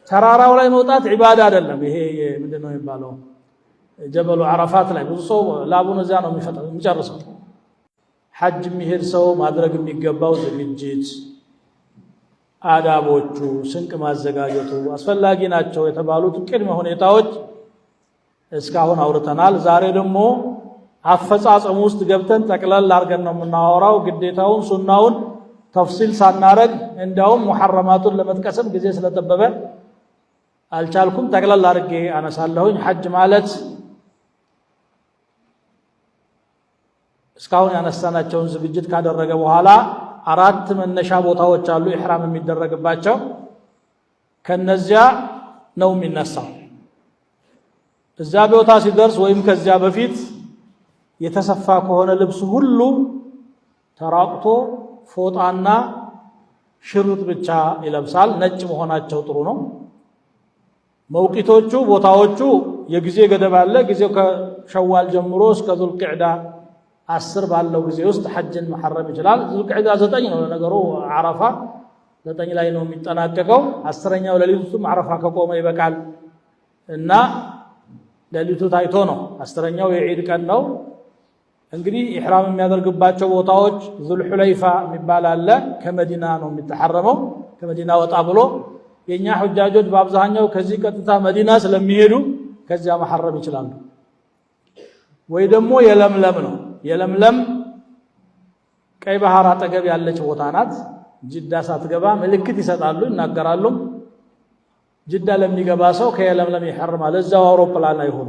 ተራራው ላይ መውጣት ዒባዳ አይደለም። ይሄ ምንድነው የሚባለው? ጀበሉ ዓረፋት ላይ ብዙ ሰው ላቡን እዚያ ነው የሚጨርሰው። ሐጅ የሚሄድ ሰው ማድረግ የሚገባው ዝግጅት፣ አዳቦቹ፣ ስንቅ ማዘጋጀቱ አስፈላጊ ናቸው የተባሉት ቅድመ ሁኔታዎች እስካሁን አውርተናል። ዛሬ ደግሞ አፈጻጸሙ ውስጥ ገብተን ጠቅለል አድርገን ነው የምናወራው። ግዴታውን ሱናውን ተፍሲል ሳናረግ እንዲያውም ሙሐረማቱን ለመጥቀስም ጊዜ ስለጠበበ አልቻልኩም። ጠቅለል አድርጌ አነሳለሁኝ። ሐጅ ማለት እስካሁን ያነሳናቸውን ዝግጅት ካደረገ በኋላ 4 መነሻ ቦታዎች አሉ ኢሕራም የሚደረግባቸው። ከነዚያ ነው የሚነሳው። እዛ ቦታ ሲደርስ ወይም ከዚያ በፊት የተሰፋ ከሆነ ልብስ ሁሉ ተራቅቶ ፎጣና ሽሩጥ ብቻ ይለብሳል። ነጭ መሆናቸው ጥሩ ነው። መውቂቶቹ ቦታዎቹ የጊዜ ገደብ አለ። ጊዜው ከሸዋል ጀምሮ እስከ ዙልቂዕዳ 10 ባለው ጊዜ ውስጥ ሐጅን መሐረም ይችላል። ዙልቂዕዳ 9 ነው ለነገሩ፣ ዓረፋ 9 ላይ ነው የሚጠናቀቀው። 10ኛው ሌሊቱም ዓረፋ ከቆመ ይበቃል እና ሌሊቱ ታይቶ ነው። 10ኛው የዒድ ቀን ነው። እንግዲህ ኢሕራም የሚያደርግባቸው ቦታዎች ዙልሑለይፋ የሚባል አለ። ከመዲና ነው የሚተሐረመው። ከመዲና ወጣ ብሎ የኛ ሁጃጆች በአብዛኛው ከዚህ ቀጥታ መዲና ስለሚሄዱ ከዚያ መሐረም ይችላሉ። ወይ ደግሞ የለምለም ነው። የለምለም ቀይ ባህር አጠገብ ያለች ቦታ ናት። ጅዳ ሳትገባ ምልክት ይሰጣሉ፣ ይናገራሉ። ጅዳ ለሚገባ ሰው ከየለምለም ይሐርማል፣ እዛው አውሮፕላን አይሆኑ።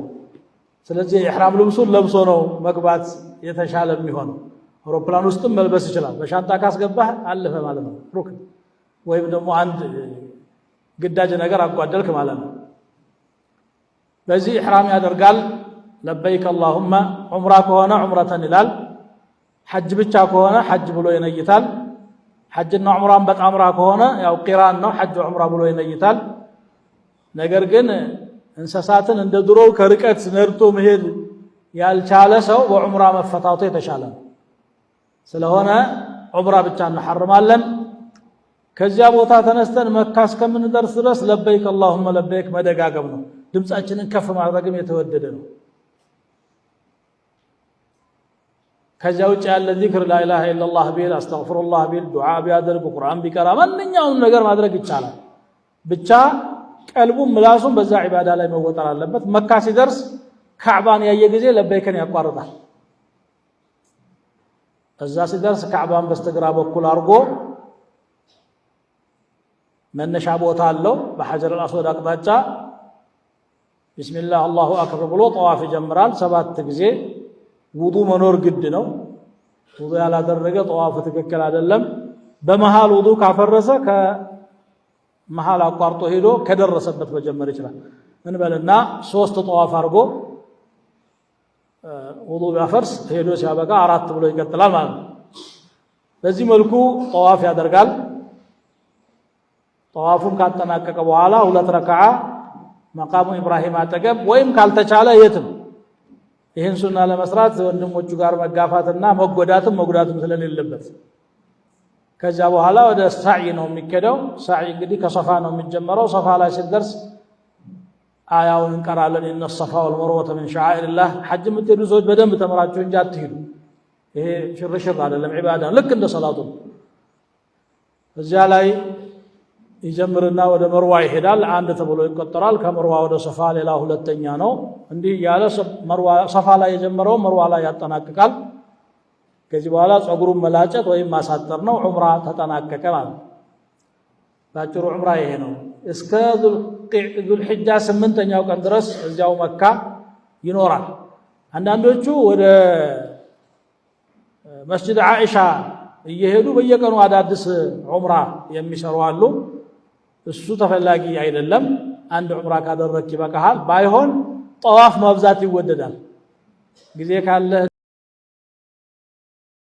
ስለዚህ የኢሕራም ልብሱን ለብሶ ነው መግባት የተሻለ የሚሆነው። አውሮፕላን ውስጥም መልበስ ይችላል። በሻንጣ ካስገባህ አለፈ ማለት ነው ሩክን፣ ወይም ደግሞ አንድ ግዳጅ ነገር አጓደልክ ማለት ነው። በዚህ ኢሕራም ያደርጋል። ለበይክ አላሁመ ዑምራ ከሆነ ዑምረተን ይላል። ሐጅ ብቻ ከሆነ ሐጅ ብሎ ይነይታል። ሐጅና ዑምራን በጣምራ ከሆነ ያው ቂራን ነው፣ ሐጅ ዑምራ ብሎ ይነይታል። ነገር ግን እንስሳትን እንደ ድሮው ከርቀት ነድቶ መሄድ ያልቻለ ሰው በዑምራ መፈታቱ የተሻለ ነው። ስለሆነ ዑምራ ብቻ እንሐርማለን። ከዚያ ቦታ ተነስተን መካ እስከምንደርስ ድረስ ለበይክ አላሁመ ለበይክ መደጋገም ነው። ድምፃችንን ከፍ ማድረግም የተወደደ ነው። ከዚያ ውጭ ያለ ዚክር ላኢላሃ ኢለላህ ቢል፣ አስተግፊሩላህ ቢል፣ ዱዓ ቢያደርግ፣ ቁርአን ቢቀራ፣ ማንኛውም ነገር ማድረግ ይቻላል። ብቻ ቀልቡም ምላሱም በዛ ዒባዳ ላይ መወጠር አለበት። መካ ሲደርስ ካዕባን ያየ ጊዜ ለበይከን ያቋርጣል። እዛ ሲደርስ ካዕባን በስተግራ በኩል አድርጎ መነሻ ቦታ አለው በሐጀር አልአስወድ አቅጣጫ ቢስሚላህ አላሁ አክበር ብሎ ጠዋፍ ይጀምራል 7 ጊዜ። ውዱ መኖር ግድ ነው። ውዱ ያላደረገ ጠዋፉ ትክክል አይደለም። በመሃል ውዱ ካፈረሰ ከመሃል አቋርጦ ሄዶ ከደረሰበት መጀመር ይችላል። እንበልና 3 ጠዋፍ አድርጎ ውዱ ቢያፈርስ ሄዶ ሲያበቃ 4 ብሎ ይቀጥላል ማለት ነው። በዚህ መልኩ ጠዋፍ ያደርጋል። ጠዋፉን ካጠናቀቀ በኋላ 2 ረክዓ መቃሙ ኢብራሂም አጠገብ ወይም ካልተቻለ የትም ይህን ሱና ለመስራት ወንድሞቹ ጋር መጋፋትና መጎዳትም መጉዳትም ስለሌለበት ከዚያ በኋላ ወደ ሳዒ ነው የሚከደው። ሳዒ እንግዲህ ከሶፋ ነው የሚጀመረው። ሶፋ ላይ ሲደርስ አያውን እንቀራለን። ኢነ ሰፋ ወልመርወተ ሚን ሸዓኢሪላህ። ሐጅ የምትሄዱ ሰዎች በደንብ ተምራችሁ እንጂ አትሄዱ። ይሄ ሽርሽር አይደለም፣ ዒባዳ ልክ እንደ ሰላቱ። እዚያ ላይ ይጀምርና ወደ መርዋ ይሄዳል። 1 ተብሎ ይቆጠራል። ከመርዋ ወደ ሶፋ ሌላ 2ኛ ነው። እንዲህ ያለ መርዋ ሶፋ ላይ የጀመረው መርዋ ላይ ያጠናቅቃል። ከዚህ በኋላ ጸጉሩን መላጨት ወይም ማሳጠር ነው። ዑምራ ተጠናቀቀ ማለት ነው። ባጭሩ ዑምራ ይሄ ነው። እስከ ዙልሒጃ 8ኛው ቀን ድረስ እዚያው መካ ይኖራል። አንዳንዶቹ ወደ መስጂድ ዓኢሻ እየሄዱ በየቀኑ አዳዲስ ዑምራ የሚሰሩ አሉ። እሱ ተፈላጊ አይደለም። 1 ዑምራ ካደረክ ይበቃሃል። ባይሆን ጠዋፍ ማብዛት ይወደዳል። ጊዜ ካለ